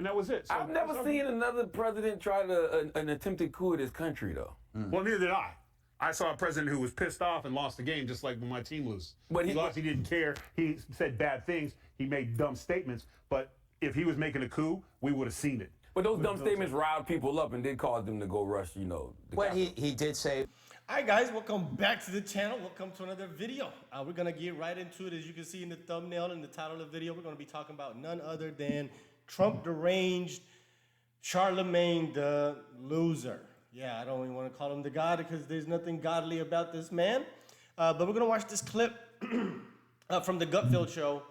and that was it. So I've never seen another president try an attempted coup of this country, though. Well, neither did I. I saw a president who was pissed off and lost the game, just like when my team lose. But he lost. He didn't care. He said bad things. He made dumb statements. But if he was making a coup, we would have seen it. But those dumb statements riled people up and did cause them to go rush, Well, he did say. All right, guys, welcome back to the channel. Welcome to another video. We're going to get right into it. As you can see in the thumbnail and the title of the video, we're going to be talking about none other than Trump deranged Charlamagne the loser. Yeah, I don't even want to call him the god because there's nothing godly about this man. But we're going to watch this clip from the Gutfeld show.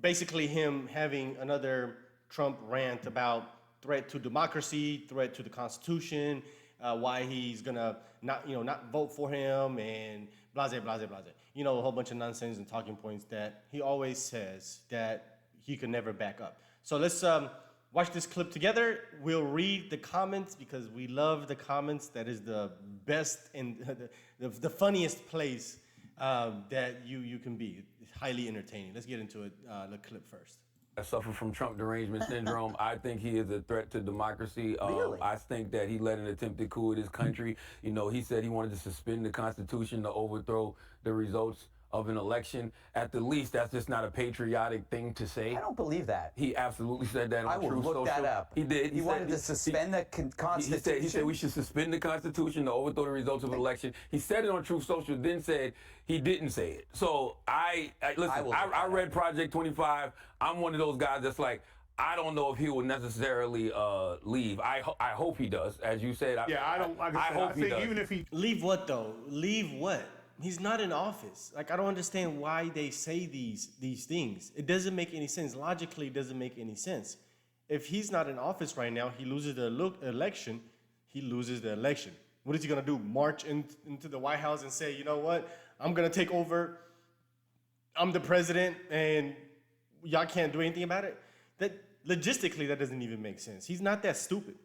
Basically him having another Trump rant about threat to democracy, threat to the Constitution, why he's gonna not vote for him, and blase, blase, blase. A whole bunch of nonsense and talking points that he always says that he could never back up. So let's watch this clip together. We'll read the comments because we love the comments. That is the best and the funniest place that you can be. It's highly entertaining. Let's get into it. The clip first. I suffer from Trump derangement syndrome. I think he is a threat to democracy. Really? I think that he led an attempted coup of this country. He said he wanted to suspend the Constitution to overthrow the results of an election. At the least, that's just not a patriotic thing to say. I don't believe that. He absolutely said that on Truth Social. I will look that up. He did. He wanted to suspend the Constitution. He said we should suspend the Constitution to overthrow the results of an election. He said it on Truth Social, then said he didn't say it. So I read Project 25. I'm one of those guys that's like, I don't know if he will necessarily leave. I hope he does, as you said. I think even if he leave what though? Leave what? He's not in office. Like, I don't understand why they say these things. It doesn't make any sense. Logically, it doesn't make any sense. If he's not in office right now, he loses the election. He loses the election. What is he gonna do? March into the White House and say, you know what? I'm gonna take over. I'm the president, and y'all can't do anything about it. That logistically, that doesn't even make sense. He's not that stupid.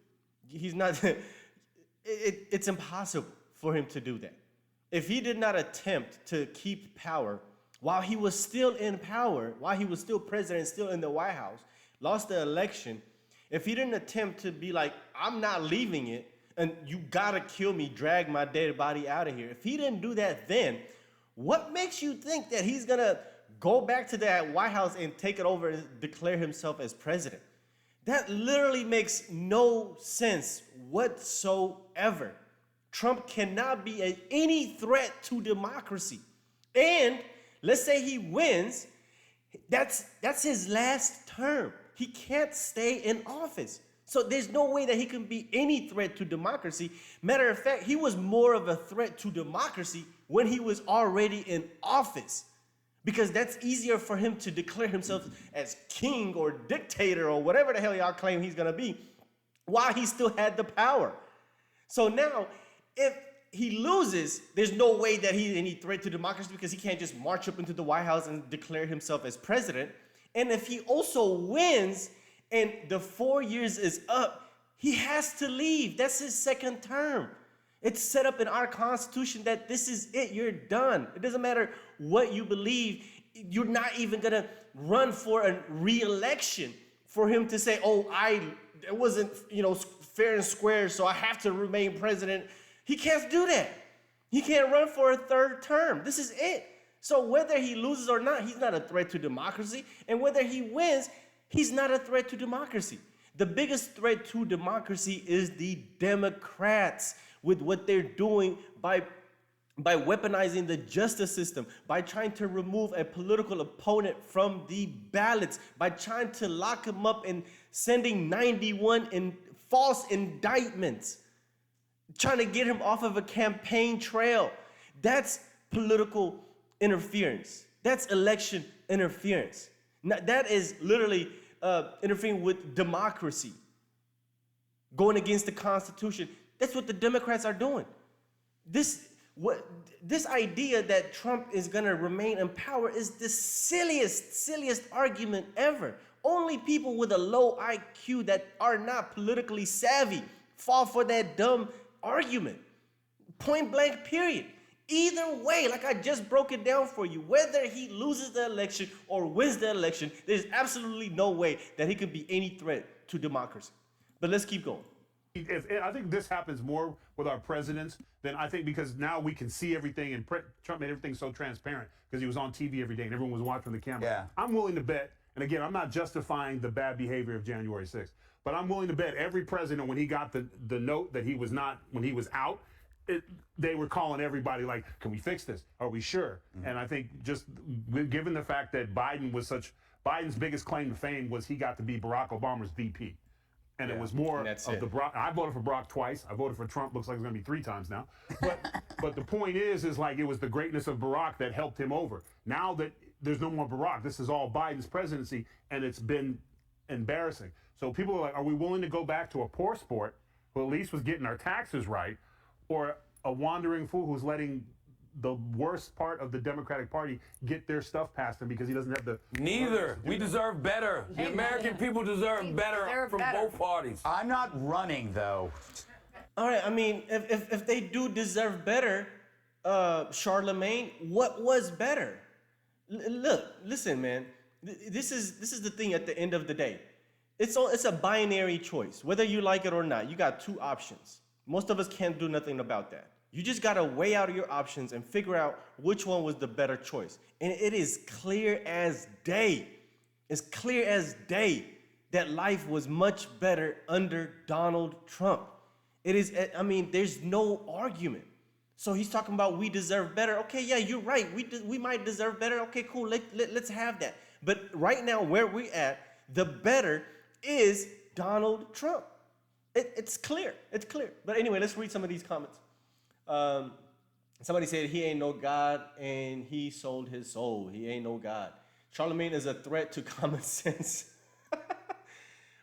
He's not. It's impossible for him to do that. If he did not attempt to keep power while he was still in power, while he was still president, still in the White House, lost the election, if he didn't attempt to be like, I'm not leaving it, and you gotta kill me, drag my dead body out of here. If he didn't do that then, what makes you think that he's gonna go back to that White House and take it over and declare himself as president? That literally makes no sense whatsoever. Trump cannot be any threat to democracy. And let's say he wins, that's his last term. He can't stay in office. So there's no way that he can be any threat to democracy. Matter of fact, he was more of a threat to democracy when he was already in office, because that's easier for him to declare himself as king or dictator or whatever the hell y'all claim he's gonna be while he still had the power. So now, if he loses, there's no way that he's any threat to democracy because he can't just march up into the White House and declare himself as president. And if he also wins and the 4 years is up, he has to leave. That's his second term. It's set up in our Constitution that this is it. You're done. It doesn't matter what you believe. You're not even going to run for a re-election for him to say, oh, it wasn't fair and square, so I have to remain president. He can't do that. He can't run for a third term. This is it. So whether he loses or not, he's not a threat to democracy. And whether he wins, he's not a threat to democracy. The biggest threat to democracy is the Democrats with what they're doing by weaponizing the justice system, by trying to remove a political opponent from the ballots, by trying to lock him up and sending 91 false indictments, trying to get him off of a campaign trail. That's political interference. That's election interference. Now, that is literally interfering with democracy, going against the Constitution. That's what the Democrats are doing. This idea that Trump is going to remain in power is the silliest argument ever. Only people with a low IQ that are not politically savvy fall for that dumb argument. Point blank, period. Either way, like I just broke it down for you, whether he loses the election or wins the election, there's absolutely no way that he could be any threat to democracy. But let's keep going. I think this happens more with our presidents than I think, because now we can see everything, and Trump made everything so transparent because he was on TV every day and everyone was watching the camera. Yeah. I'm willing to bet, and again, I'm not justifying the bad behavior of January 6th, but I'm willing to bet every president, when he got the note that he was not, when he was out, they were calling everybody like, can we fix this? Are we sure? Mm-hmm. And I think just given the fact that Biden's biggest claim to fame was he got to be Barack Obama's VP. And it was more of the Barack. I voted for Barack twice. I voted for Trump. Looks like it's going to be 3 times now. But the point is like it was the greatness of Barack that helped him over. Now that there's no more Barack, this is all Biden's presidency, and it's been embarrassing. So people are like, are we willing to go back to a poor sport who at least was getting our taxes right, or a wandering fool who's letting the worst part of the Democratic Party get their stuff past him because he doesn't have the... Neither. We deserve better. The American people deserve better from both parties. I'm not running, though. All right, I mean, if they do deserve better, Charlamagne, what was better? Look, listen, man. This is the thing at the end of the day. It's a binary choice. Whether you like it or not, you got 2 options. Most of us can't do nothing about that. You just got to weigh out your options and figure out which one was the better choice. And it is clear as day. It's clear as day that life was much better under Donald Trump. It is, I mean, there's no argument. So he's talking about we deserve better. Okay, yeah, you're right. We might deserve better. Okay, cool. Let's have that. But right now, where we're at, the better is Donald Trump. It's clear. It's clear. But anyway, let's read some of these comments. Somebody said he ain't no God and he sold his soul. He ain't no God. Charlamagne is a threat to common sense.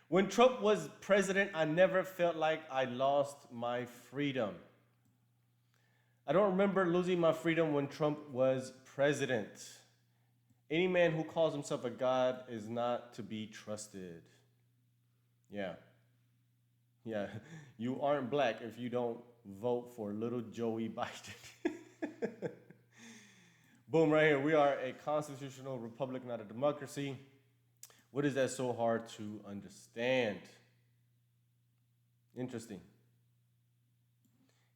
When Trump was president, I never felt like I lost my freedom. I don't remember losing my freedom when Trump was president. Any man who calls himself a God is not to be trusted. Yeah. Yeah, you aren't black if you don't vote for little Joey Biden. Boom, right here. We are a constitutional republic, not a democracy. What is that so hard to understand? Interesting.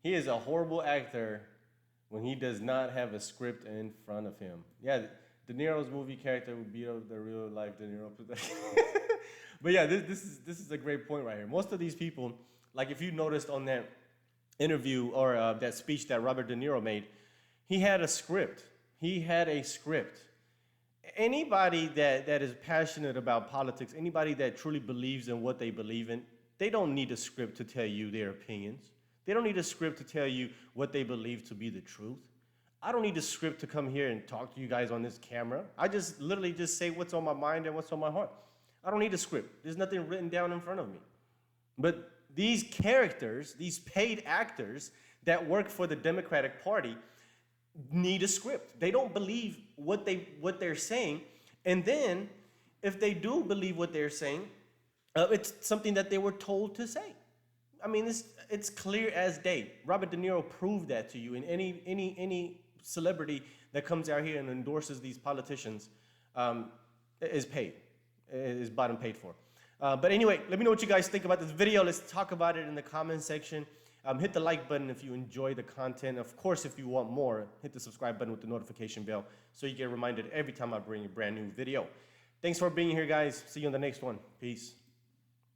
He is a horrible actor when he does not have a script in front of him. Yeah, De Niro's movie character would beat up the real life De Niro. But yeah, this is a great point right here. Most of these people, like if you noticed on that interview or that speech that Robert De Niro made, he had a script. He had a script. Anybody that is passionate about politics, anybody that truly believes in what they believe in, they don't need a script to tell you their opinions. They don't need a script to tell you what they believe to be the truth. I don't need a script to come here and talk to you guys on this camera. I just literally just say what's on my mind and what's on my heart. I don't need a script. There's nothing written down in front of me. But these characters, these paid actors that work for the Democratic Party need a script. They don't believe what they're saying. And then if they do believe what they're saying, it's something that they were told to say. I mean, it's clear as day. Robert De Niro proved that to you. And any celebrity that comes out here and endorses these politicians is paid. Is bought and paid for. But anyway, let me know what you guys think about this video. Let's talk about it in the comment section. Hit the like button if you enjoy the content. Of course, if you want more, hit the subscribe button with the notification bell so you get reminded every time I bring a brand new video. Thanks for being here, guys. See you in the next one. Peace.